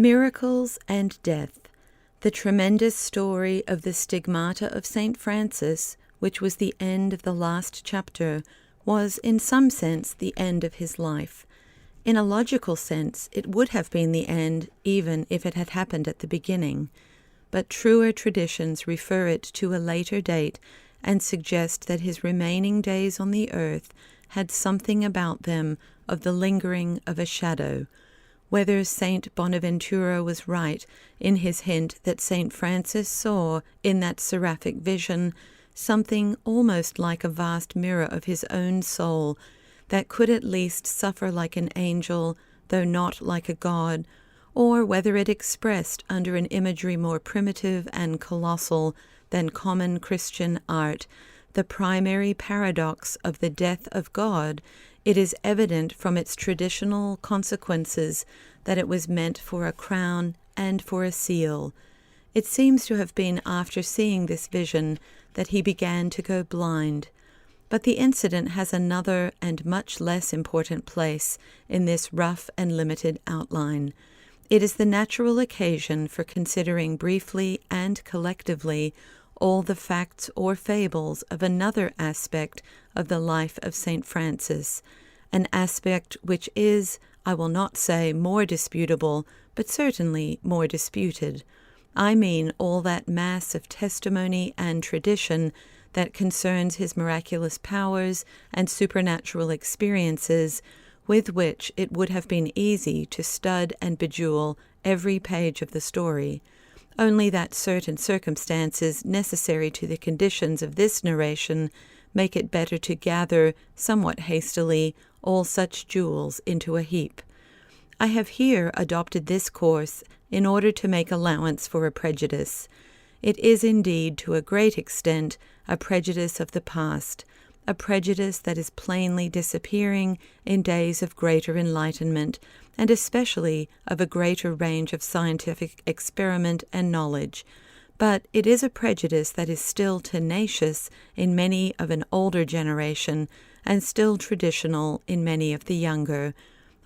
Miracles and Death. The tremendous story of the stigmata of St. Francis, which was the end of the last chapter, was in some sense the end of his life. In a logical sense, it would have been the end even if it had happened at the beginning. But truer traditions refer it to a later date and suggest that his remaining days on the earth had something about them of the lingering of a shadow. Whether Saint Bonaventura was right in his hint that Saint Francis saw in that seraphic vision something almost like a vast mirror of his own soul that could at least suffer like an angel, though not like a god, or whether it expressed under an imagery more primitive and colossal than common Christian art the primary paradox of the death of God, it is evident from its traditional consequences that it was meant for a crown and for a seal. It seems to have been after seeing this vision that he began to go blind. But the incident has another and much less important place in this rough and limited outline. It is the natural occasion for considering briefly and collectively all the facts or fables of another aspect of the life of St. Francis, an aspect which is, I will not say more disputable, but certainly more disputed. I mean all that mass of testimony and tradition that concerns his miraculous powers and supernatural experiences, with which it would have been easy to stud and bejewel every page of the story, only that certain circumstances necessary to the conditions of this narration make it better to gather, somewhat hastily, all such jewels into a heap. I have here adopted this course in order to make allowance for a prejudice. It is indeed, to a great extent, a prejudice of the past, a prejudice that is plainly disappearing in days of greater enlightenment, and especially of a greater range of scientific experiment and knowledge. But it is a prejudice that is still tenacious in many of an older generation, and still traditional in many of the younger.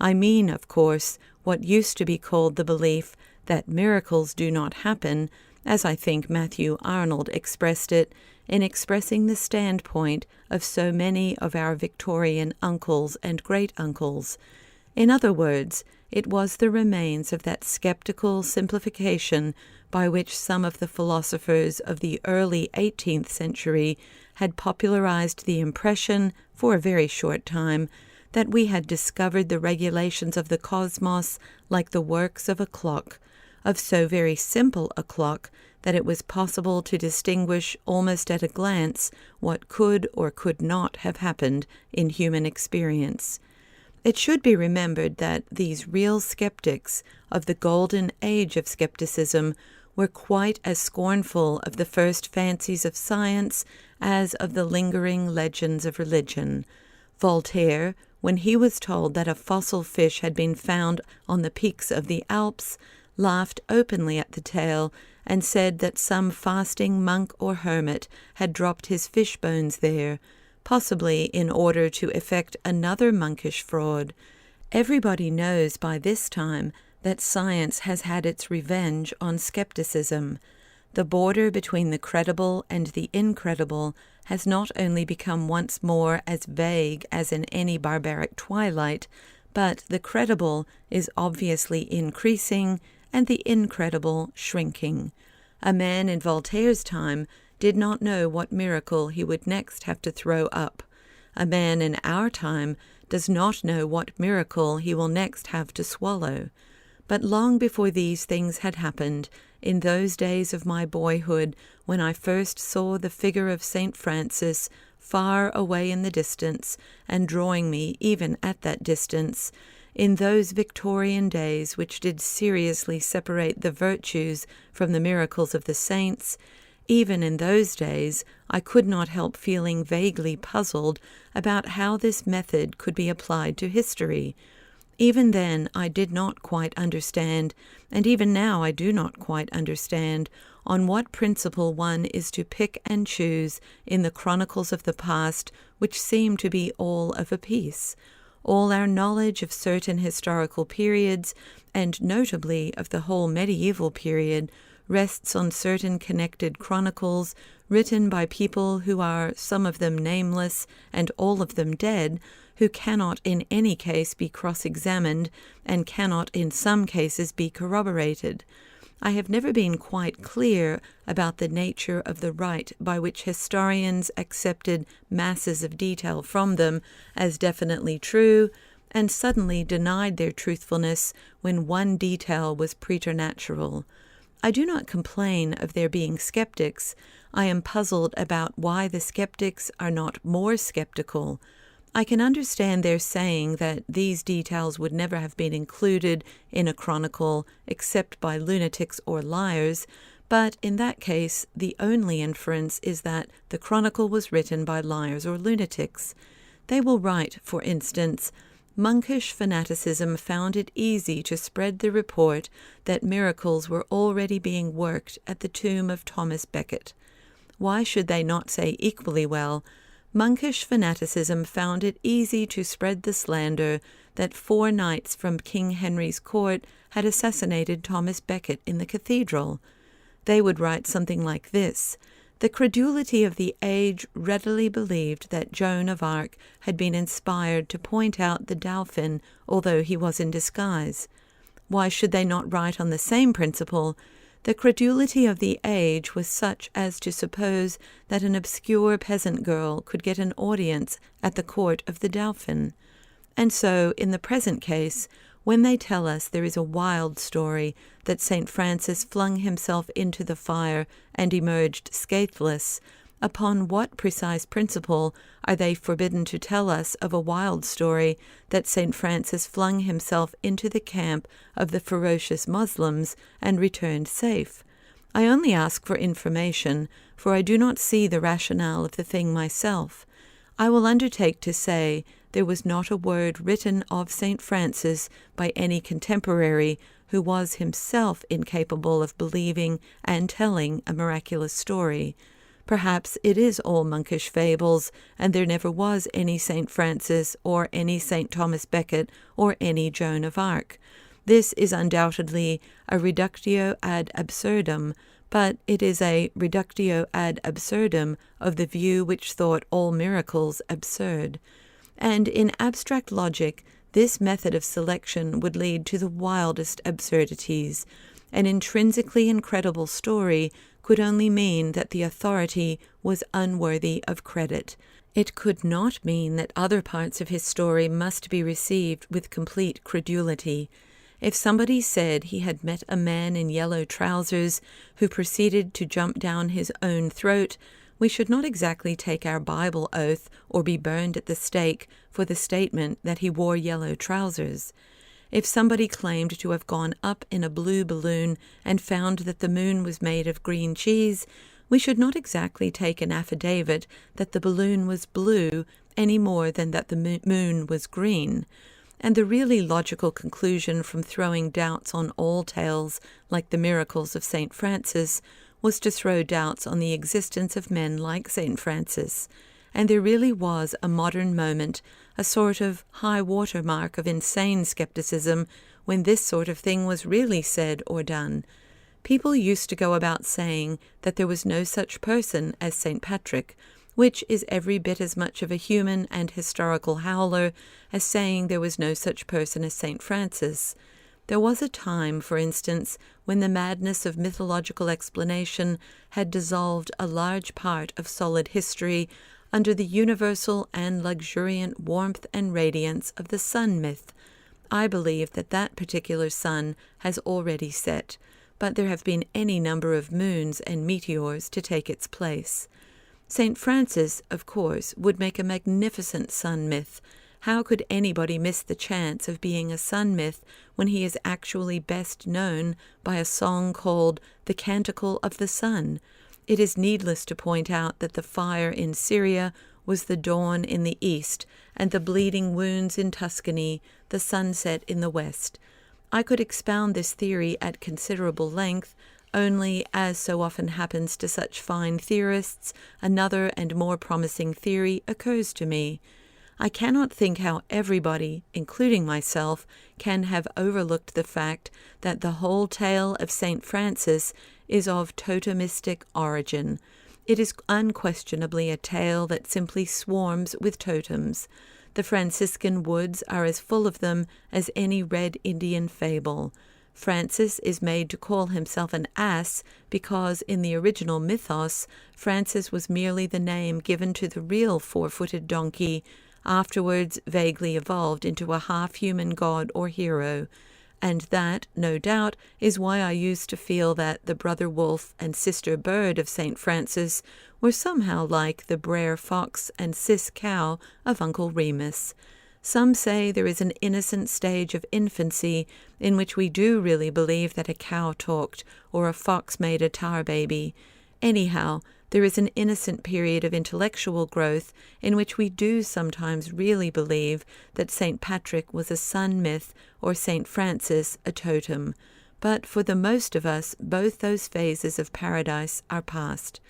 I mean, of course, what used to be called the belief that miracles do not happen, as I think Matthew Arnold expressed it, in expressing the standpoint of so many of our Victorian uncles and great-uncles. In other words, it was the remains of that skeptical simplification by which some of the philosophers of the early 18th century had popularized the impression, for a very short time, that we had discovered the regulations of the cosmos like the works of a clock, of so very simple a clock that it was possible to distinguish almost at a glance what could or could not have happened in human experience. It should be remembered that these real skeptics of the golden age of skepticism were quite as scornful of the first fancies of science as of the lingering legends of religion. Voltaire, when he was told that a fossil fish had been found on the peaks of the Alps, laughed openly at the tale and said that some fasting monk or hermit had dropped his fish bones there, possibly in order to effect another monkish fraud. Everybody knows by this time that science has had its revenge on skepticism. The border between the credible and the incredible has not only become once more as vague as in any barbaric twilight, but the credible is obviously increasing and the incredible shrinking. A man in Voltaire's time did not know what miracle he would next have to throw up. A man in our time does not know what miracle he will next have to swallow. But long before these things had happened, in those days of my boyhood, when I first saw the figure of St. Francis far away in the distance, and drawing me even at that distance, in those Victorian days which did seriously separate the virtues from the miracles of the saints, even in those days I could not help feeling vaguely puzzled about how this method could be applied to history. Even then I did not quite understand, and even now I do not quite understand, on what principle one is to pick and choose in the chronicles of the past which seem to be all of a piece. All our knowledge of certain historical periods, and notably of the whole medieval period, rests on certain connected chronicles written by people who are, some of them nameless and all of them dead, who cannot in any case be cross-examined and cannot in some cases be corroborated. I have never been quite clear about the nature of the right by which historians accepted masses of detail from them as definitely true, and suddenly denied their truthfulness when one detail was preternatural. I do not complain of there being skeptics. I am puzzled about why the skeptics are not more skeptical. I can understand their saying that these details would never have been included in a chronicle except by lunatics or liars, but in that case the only inference is that the chronicle was written by liars or lunatics. They will write, for instance, monkish fanaticism found it easy to spread the report that miracles were already being worked at the tomb of Thomas Becket. Why should they not say equally well, monkish fanaticism found it easy to spread the slander that 4 knights from King Henry's court had assassinated Thomas Becket in the cathedral? They would write something like this: the credulity of the age readily believed that Joan of Arc had been inspired to point out the Dauphin, although he was in disguise. Why should they not write on the same principle? The credulity of the age was such as to suppose that an obscure peasant girl could get an audience at the court of the Dauphin. And so, in the present case, when they tell us there is a wild story that St. Francis flung himself into the fire and emerged scatheless, upon what precise principle are they forbidden to tell us of a wild story that St. Francis flung himself into the camp of the ferocious Muslims and returned safe? I only ask for information, for I do not see the rationale of the thing myself. I will undertake to say there was not a word written of St. Francis by any contemporary who was himself incapable of believing and telling a miraculous story. Perhaps it is all monkish fables, and there never was any St. Francis or any St. Thomas Becket or any Joan of Arc. This is undoubtedly a reductio ad absurdum, but it is a reductio ad absurdum of the view which thought all miracles absurd. And in abstract logic, this method of selection would lead to the wildest absurdities. An intrinsically incredible story could only mean that the authority was unworthy of credit. It could not mean that other parts of his story must be received with complete credulity. If somebody said he had met a man in yellow trousers who proceeded to jump down his own throat, we should not exactly take our Bible oath or be burned at the stake for the statement that he wore yellow trousers. If somebody claimed to have gone up in a blue balloon and found that the moon was made of green cheese, we should not exactly take an affidavit that the balloon was blue any more than that the moon was green. And the really logical conclusion from throwing doubts on all tales like the miracles of St. Francis was to throw doubts on the existence of men like St. Francis. And there really was a modern moment, a sort of high water mark of insane skepticism, when this sort of thing was really said or done. People used to go about saying that there was no such person as St. Patrick, which is every bit as much of a human and historical howler as saying there was no such person as St. Francis. There was a time, for instance, when the madness of mythological explanation had dissolved a large part of solid history under the universal and luxuriant warmth and radiance of the sun myth. I believe that that particular sun has already set, but there have been any number of moons and meteors to take its place. St. Francis, of course, would make a magnificent sun myth. How could anybody miss the chance of being a sun myth when he is actually best known by a song called The Canticle of the Sun? It is needless to point out that the fire in Syria was the dawn in the east, and the bleeding wounds in Tuscany the sunset in the west. I could expound this theory at considerable length, only, as so often happens to such fine theorists, another and more promising theory occurs to me. I cannot think how everybody, including myself, can have overlooked the fact that the whole tale of St. Francis is of totemistic origin. It is unquestionably a tale that simply swarms with totems. The Franciscan woods are as full of them as any Red Indian fable. Francis is made to call himself an ass because in the original mythos, Francis was merely the name given to the real four-footed donkey, afterwards vaguely evolved into a half-human god or hero. And that, no doubt, is why I used to feel that the brother wolf and sister bird of St. Francis were somehow like the brer fox and sis cow of Uncle Remus. Some say there is an innocent stage of infancy in which we do really believe that a cow talked or a fox made a tar baby. Anyhow, there is an innocent period of intellectual growth in which we do sometimes really believe that St. Patrick was a sun myth or St. Francis a totem. But for the most of us, both those phases of paradise are past.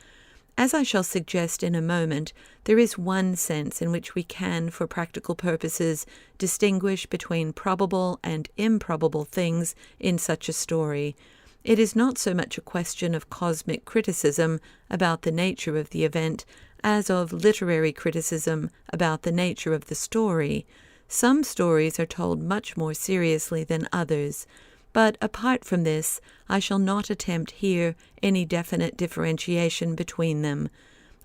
As I shall suggest in a moment, there is one sense in which we can, for practical purposes, distinguish between probable and improbable things in such a story. It is not so much a question of cosmic criticism about the nature of the event as of literary criticism about the nature of the story. Some stories are told much more seriously than others. But apart from this, I shall not attempt here any definite differentiation between them.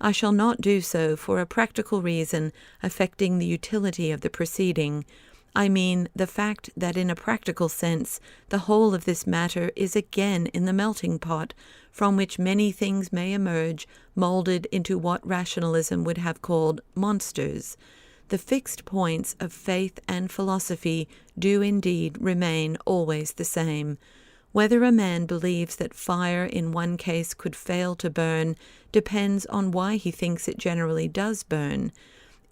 I shall not do so for a practical reason affecting the utility of the proceeding. I mean the fact that in a practical sense the whole of this matter is again in the melting pot, from which many things may emerge, moulded into what Rationalism would have called monsters. The fixed points of faith and philosophy do indeed remain always the same. Whether a man believes that fire in one case could fail to burn depends on why he thinks it generally does burn.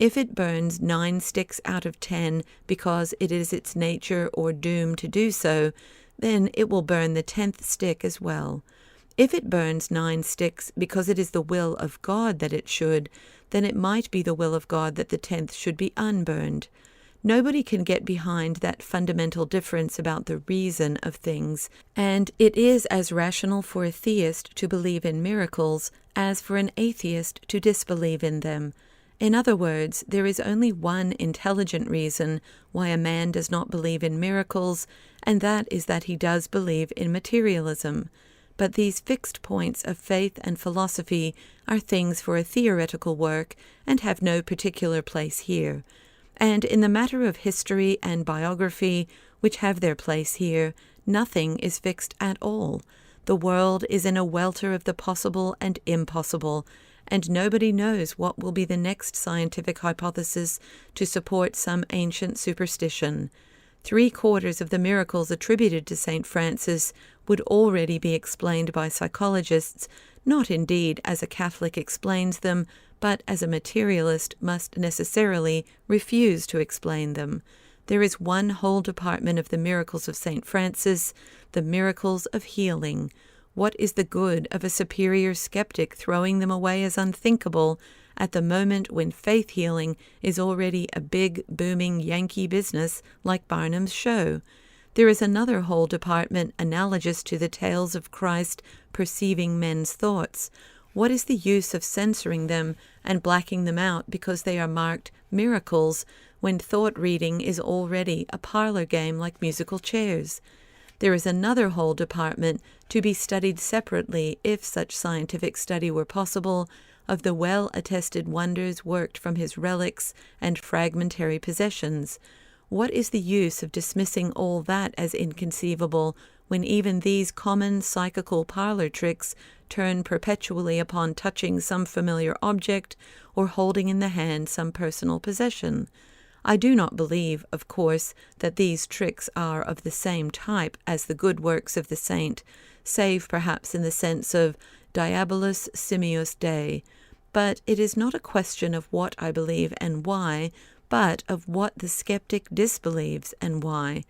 If it burns 9 sticks out of 10 because it is its nature or doom to do so, then it will burn the 10th stick as well. If it burns 9 sticks because it is the will of God that it should, then it might be the will of God that the 10th should be unburned. Nobody can get behind that fundamental difference about the reason of things, and it is as rational for a theist to believe in miracles as for an atheist to disbelieve in them. In other words, there is only one intelligent reason why a man does not believe in miracles, and that is that he does believe in materialism. But these fixed points of faith and philosophy are things for a theoretical work and have no particular place here. And in the matter of history and biography, which have their place here, nothing is fixed at all. The world is in a welter of the possible and impossible, and nobody knows what will be the next scientific hypothesis to support some ancient superstition. 3/4 of the miracles attributed to St. Francis would already be explained by psychologists, not indeed as a Catholic explains them, but as a materialist must necessarily refuse to explain them. There is one whole department of the miracles of St. Francis, the miracles of healing. What is the good of a superior skeptic throwing them away as unthinkable at the moment when faith healing is already a big, booming Yankee business like Barnum's show? There is another whole department analogous to the tales of Christ perceiving men's thoughts. What is the use of censoring them and blacking them out because they are marked miracles when thought reading is already a parlor game like musical chairs? There is another whole department to be studied separately, if such scientific study were possible, of the well-attested wonders worked from his relics and fragmentary possessions. What is the use of dismissing all that as inconceivable when even these common psychical parlor tricks turn perpetually upon touching some familiar object or holding in the hand some personal possession? I do not believe, of course, that these tricks are of the same type as the good works of the saint, save perhaps in the sense of diabolus simius Dei. But it is not a question of what I believe and why, but of what the skeptic disbelieves and why.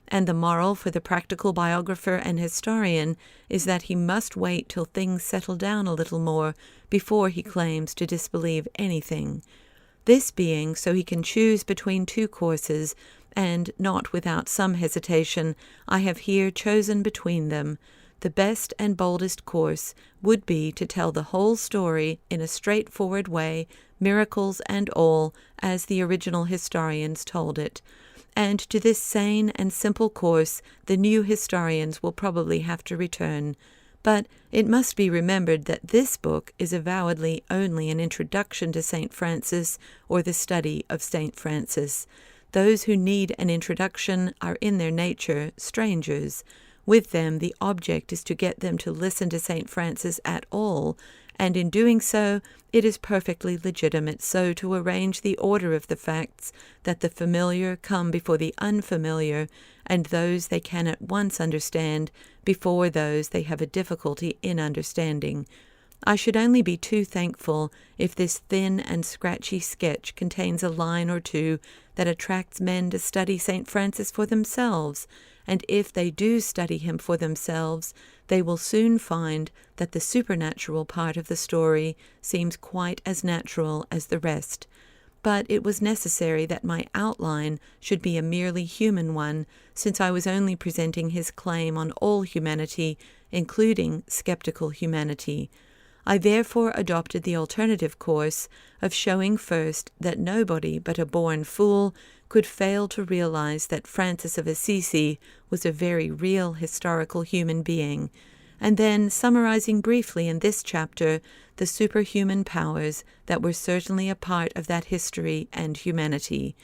And the moral for the practical biographer and historian is that he must wait till things settle down a little more before he claims to disbelieve anything. This being so he can choose between two courses, and not without some hesitation, I have here chosen between them. The best and boldest course would be to tell the whole story in a straightforward way, miracles and all, as the original historians told it. And to this sane and simple course the new historians will probably have to return. But it must be remembered that this book is avowedly only an introduction to St. Francis or the study of St. Francis. Those who need an introduction are in their nature strangers. With them the object is to get them to listen to St. Francis at all, and in doing so it is perfectly legitimate so to arrange the order of the facts that the familiar come before the unfamiliar, and those they can at once understand before those they have a difficulty in understanding. I should only be too thankful if this thin and scratchy sketch contains a line or two that attracts men to study St. Francis for themselves, and if they do study him for themselves, they will soon find that the supernatural part of the story seems quite as natural as the rest. But it was necessary that my outline should be a merely human one, since I was only presenting his claim on all humanity, including skeptical humanity. I therefore adopted the alternative course of showing first that nobody but a born fool could fail to realize that Francis of Assisi was a very real historical human being, and then summarizing briefly in this chapter the superhuman powers that were certainly a part of that history and humanity.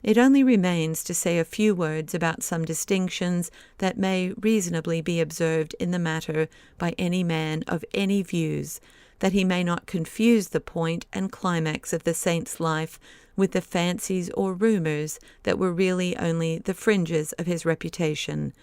It only remains to say a few words about some distinctions that may reasonably be observed in the matter by any man of any views, that he may not confuse the point and climax of the saint's life with the fancies or rumors that were really only the fringes of his reputation.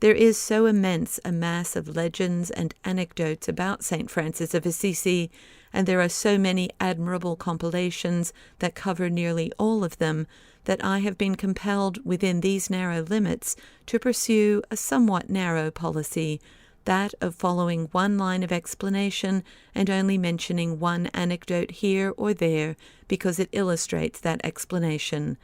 There is so immense a mass of legends and anecdotes about St. Francis of Assisi, and there are so many admirable compilations that cover nearly all of them, that I have been compelled within these narrow limits to pursue a somewhat narrow policy, that of following one line of explanation and only mentioning one anecdote here or there because it illustrates that explanation.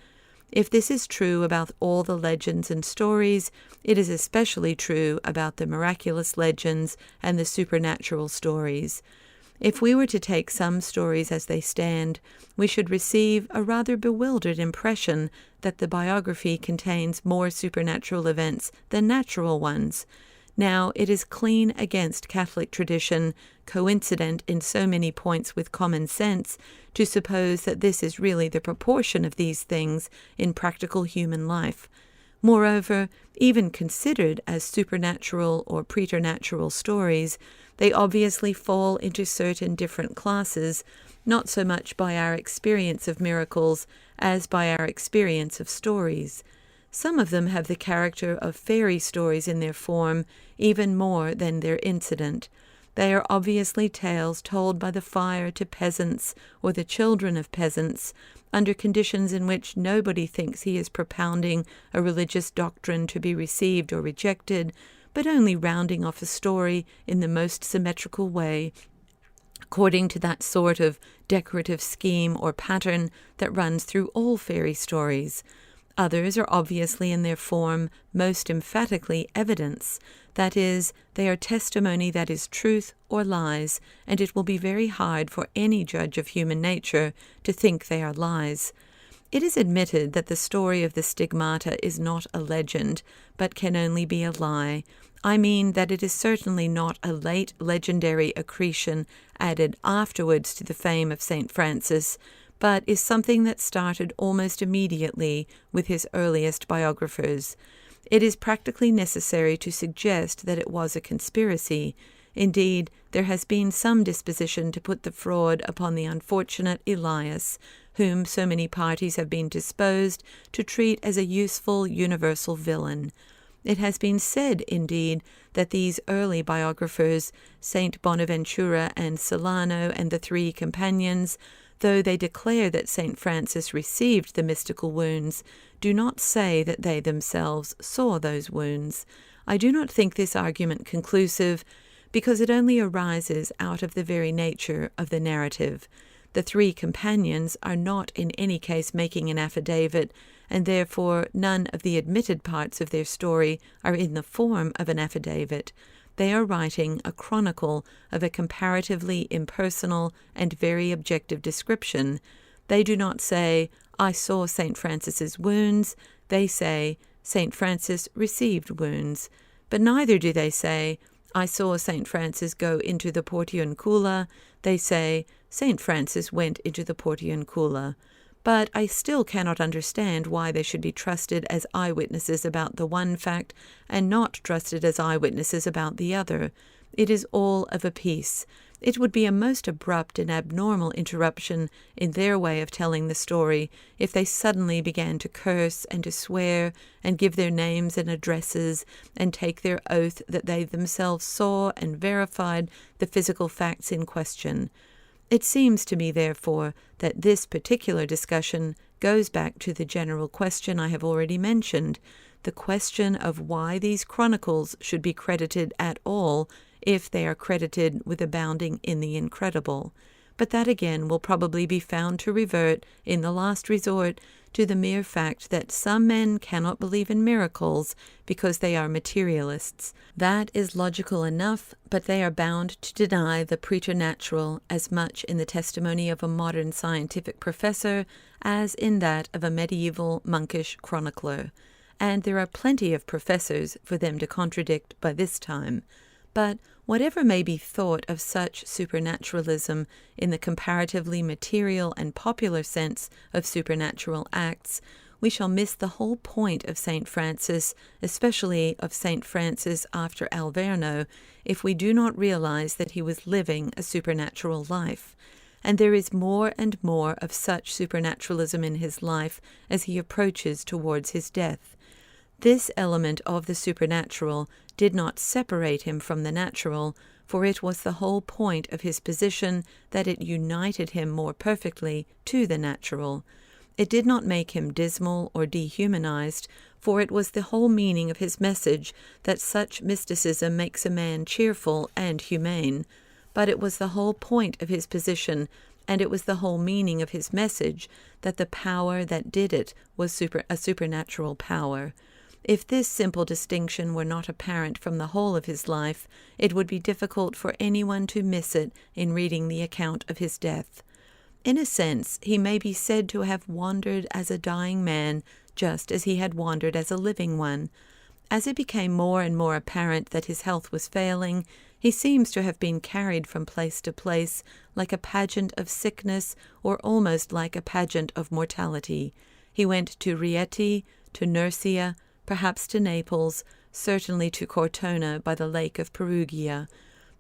If this is true about all the legends and stories, it is especially true about the miraculous legends and the supernatural stories. If we were to take some stories as they stand, we should receive a rather bewildered impression that the biography contains more supernatural events than natural ones. Now, it is clean against Catholic tradition, coincident in so many points with common sense, to suppose that this is really the proportion of these things in practical human life. Moreover, even considered as supernatural or preternatural stories, they obviously fall into certain different classes, not so much by our experience of miracles as by our experience of stories. Some of them have the character of fairy stories in their form, even more than their incident. They are obviously tales told by the friar to peasants or the children of peasants, under conditions in which nobody thinks he is propounding a religious doctrine to be received or rejected, but only rounding off a story in the most symmetrical way, according to that sort of decorative scheme or pattern that runs through all fairy stories. Others are obviously in their form most emphatically evidence, that is, they are testimony that is truth or lies, and it will be very hard for any judge of human nature to think they are lies. It is admitted that the story of the stigmata is not a legend, but can only be a lie. I mean that it is certainly not a late legendary accretion added afterwards to the fame of St. Francis, but is something that started almost immediately with his earliest biographers. It is practically necessary to suggest that it was a conspiracy. Indeed, there has been some disposition to put the fraud upon the unfortunate Elias, whom so many parties have been disposed to treat as a useful universal villain. It has been said, indeed, that these early biographers, Saint Bonaventura and Solano and the three companions, though they declare that St. Francis received the mystical wounds, do not say that they themselves saw those wounds. I do not think this argument conclusive, because it only arises out of the very nature of the narrative. The three companions are not in any case making an affidavit, and therefore none of the admitted parts of their story are in the form of an affidavit. They are writing a chronicle of a comparatively impersonal and very objective description. They do not say, "I saw St. Francis's wounds." They say, "St. Francis received wounds." But neither do they say, "I saw St. Francis go into the portiuncula." They say, "St. Francis went into the portiuncula." But I still cannot understand why they should be trusted as eyewitnesses about the one fact and not trusted as eyewitnesses about the other. It is all of a piece. It would be a most abrupt and abnormal interruption in their way of telling the story if they suddenly began to curse and to swear and give their names and addresses and take their oath that they themselves saw and verified the physical facts in question. It seems to me, therefore, that this particular discussion goes back to the general question I have already mentioned, the question of why these chronicles should be credited at all if they are credited with abounding in the incredible. But that again will probably be found to revert, in the last resort, to the mere fact that some men cannot believe in miracles because they are materialists. That is logical enough, but they are bound to deny the preternatural as much in the testimony of a modern scientific professor as in that of a medieval monkish chronicler. And there are plenty of professors for them to contradict by this time. But whatever may be thought of such supernaturalism in the comparatively material and popular sense of supernatural acts, we shall miss the whole point of St. Francis, especially of St. Francis after Alverno, if we do not realize that he was living a supernatural life. And there is more and more of such supernaturalism in his life as he approaches towards his death. This element of the supernatural did not separate him from the natural, for it was the whole point of his position that it united him more perfectly to the natural. It did not make him dismal or dehumanized, for it was the whole meaning of his message that such mysticism makes a man cheerful and humane. But it was the whole point of his position, and it was the whole meaning of his message, that the power that did it was a supernatural power. If this simple distinction were not apparent from the whole of his life, it would be difficult for anyone to miss it in reading the account of his death. In a sense, he may be said to have wandered as a dying man, just as he had wandered as a living one. As it became more and more apparent that his health was failing, he seems to have been carried from place to place like a pageant of sickness, or almost like a pageant of mortality. He went to Rieti, to Nursia, perhaps to Naples, certainly to Cortona by the lake of Perugia.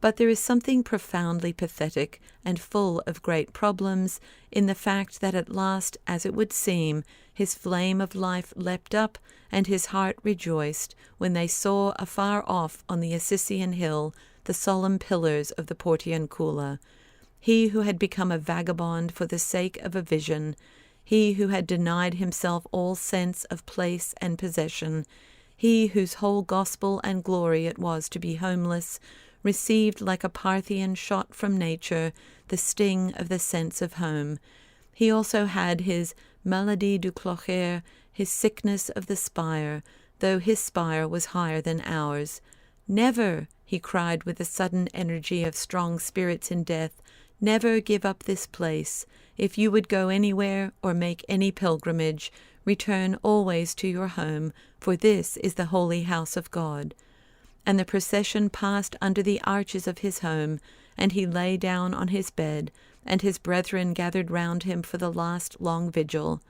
But there is something profoundly pathetic and full of great problems in the fact that at last, as it would seem, his flame of life leapt up and his heart rejoiced when they saw afar off on the Assisian hill the solemn pillars of the portiuncula. He who had become a vagabond for the sake of a vision, he who had denied himself all sense of place and possession, he whose whole gospel and glory it was to be homeless, received like a Parthian shot from nature the sting of the sense of home. He also had his maladie du clocher, his sickness of the spire, though his spire was higher than ours. "Never," he cried with the sudden energy of strong spirits in death, "never give up this place. If you would go anywhere or make any pilgrimage, return always to your home, for this is the holy house of God." And the procession passed under the arches of his home, and he lay down on his bed, and his brethren gathered round him for the last long vigil.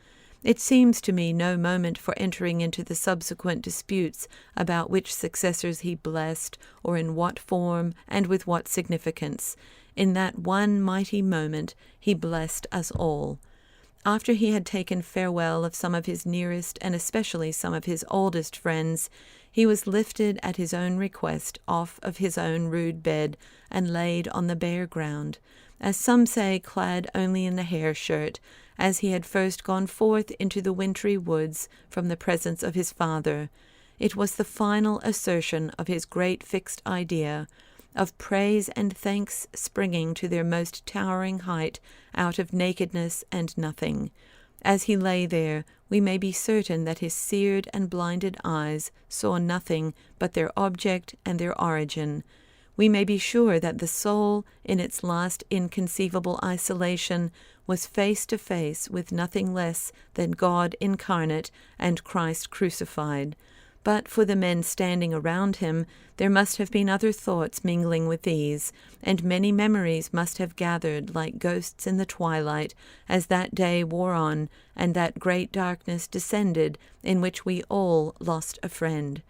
It seems to me no moment for entering into the subsequent disputes about which successors he blessed, or in what form, and with what significance. In that one mighty moment he blessed us all. After he had taken farewell of some of his nearest and especially some of his oldest friends, he was lifted at his own request off of his own rude bed and laid on the bare ground, as some say clad only in the hair shirt, as he had first gone forth into the wintry woods from the presence of his father. It was the final assertion of his great fixed idea, of praise and thanks springing to their most towering height out of nakedness and nothing. As he lay there, we may be certain that his seared and blinded eyes saw nothing but their object and their origin. We may be sure that the soul, in its last inconceivable isolation, was face to face with nothing less than God incarnate and Christ crucified. But for the men standing around him, there must have been other thoughts mingling with these, and many memories must have gathered like ghosts in the twilight as that day wore on and that great darkness descended in which we all lost a friend.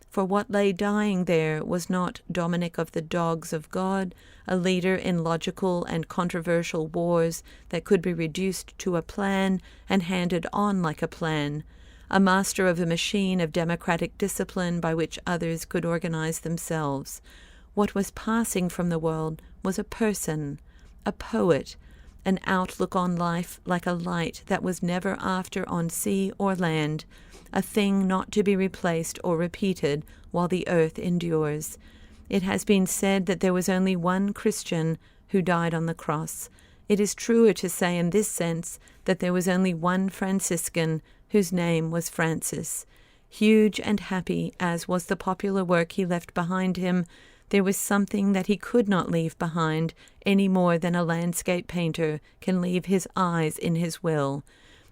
For what lay dying there was not Dominic of the Dogs of God, a leader in logical and controversial wars that could be reduced to a plan and handed on like a plan, a master of a machine of democratic discipline by which others could organize themselves. What was passing from the world was a person, a poet, an outlook on life like a light that was never after on sea or land, a thing not to be replaced or repeated while the earth endures. It has been said that there was only one Christian who died on the cross. It is truer to say in this sense that there was only one Franciscan whose name was Francis. Huge and happy as was the popular work he left behind him, there was something that he could not leave behind any more than a landscape painter can leave his eyes in his will.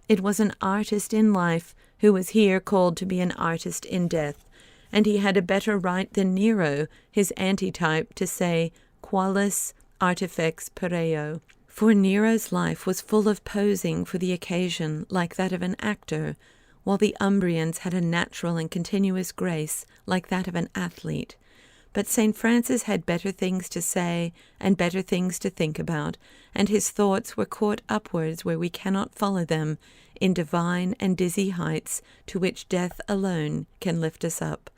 It was an artist in life who was here called to be an artist in death, and he had a better right than Nero, his antitype, to say, qualis artifex pereo. For Nero's life was full of posing for the occasion like that of an actor, while the Umbrians had a natural and continuous grace like that of an athlete. But St. Francis had better things to say and better things to think about, and his thoughts were caught upwards where we cannot follow them, in divine and dizzy heights to which death alone can lift us up.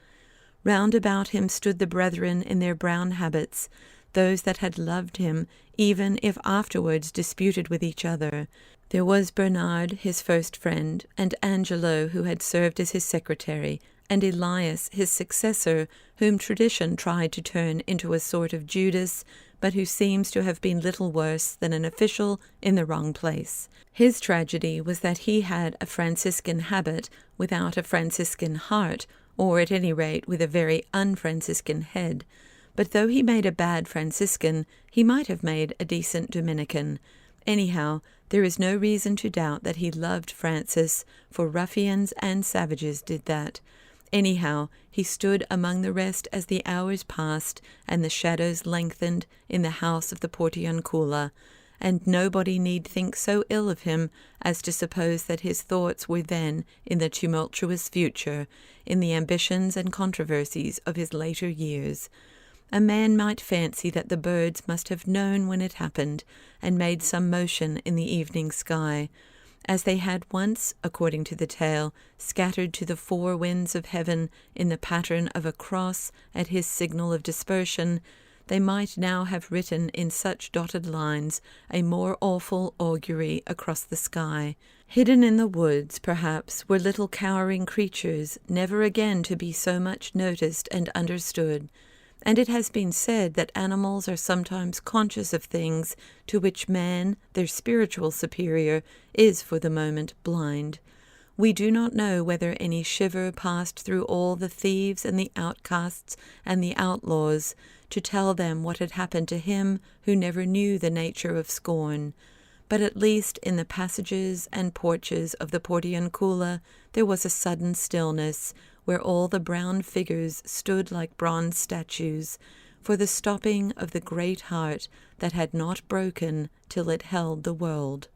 Round about him stood the brethren in their brown habits, those that had loved him, even if afterwards disputed with each other. There was Bernard, his first friend, and Angelo, who had served as his secretary, and Elias, his successor, whom tradition tried to turn into a sort of Judas, but who seems to have been little worse than an official in the wrong place. His tragedy was that he had a Franciscan habit without a Franciscan heart, or at any rate with a very un-Franciscan head. But though he made a bad Franciscan, he might have made a decent Dominican. Anyhow, there is no reason to doubt that he loved Francis, for ruffians and savages did that. Anyhow, he stood among the rest as the hours passed and the shadows lengthened in the house of the Portiuncula, and nobody need think so ill of him as to suppose that his thoughts were then in the tumultuous future, in the ambitions and controversies of his later years. A man might fancy that the birds must have known when it happened, and made some motion in the evening sky, as they had once, according to the tale, scattered to the four winds of heaven in the pattern of a cross at his signal of dispersion. They might now have written in such dotted lines a more awful augury across the sky. Hidden in the woods, perhaps, were little cowering creatures, never again to be so much noticed and understood. And it has been said that animals are sometimes conscious of things to which man, their spiritual superior, is for the moment blind. We do not know whether any shiver passed through all the thieves and the outcasts and the outlaws to tell them what had happened to him who never knew the nature of scorn. But at least in the passages and porches of the Portiuncula there was a sudden stillness, where all the brown figures stood like bronze statues, for the stopping of the great heart that had not broken till it held the world.